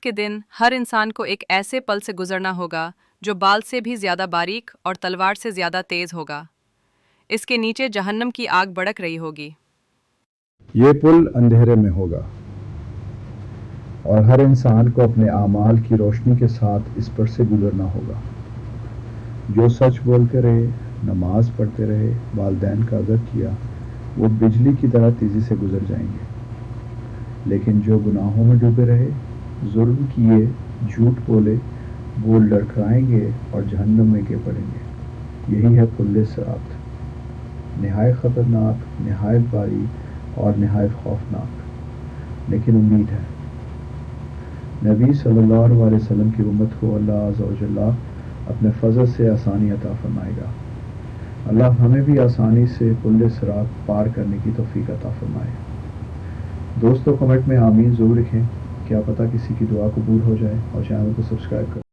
के दिन हर इंसान को एक ऐसे पल से गुजरना होगा जो बाल से भी ज्यादा बारीक और तलवार से ज्यादा तेज होगा। इसके नीचे जहन्नम की आग भड़क रही होगी। ये पुल अंधेरे में होगा और हर इंसान को अपने आमाल की रोशनी के साथ इस पर से गुजरना होगा। जो सच बोलते रहे, नमाज पढ़ते रहे, वालिदैन का अदब किया, वो बिजली की तरह तेज़ी से गुजर जाएंगे। लेकिन जो गुनाहों में डूबे रहे, जुल्म किए, झूठ बोले, वो लड़खड़ाएंगे और जहन्नम में गिर पड़ेंगे। यही है पुल्ले सिरात, नहायत ख़तरनाक, नहायत बारीक और नहायत खौफनाक, लेकिन उम्मीद है। नबी सल्लल्लाहु अलैहि वसल्लम की उम्मत को अल्लाह अज़्ज़ा व जल्ला अपने फजल से आसानी अता फरमाएगा। अल्लाह हमें भी आसानी से पुल्ले सिरात पार करने की तौफीक अता फरमाए। दोस्तों कमेंट में आमीन ज़रूर लिखें, क्या पता किसी की दुआ कबूल हो जाए, और चैनल को सब्सक्राइब करें।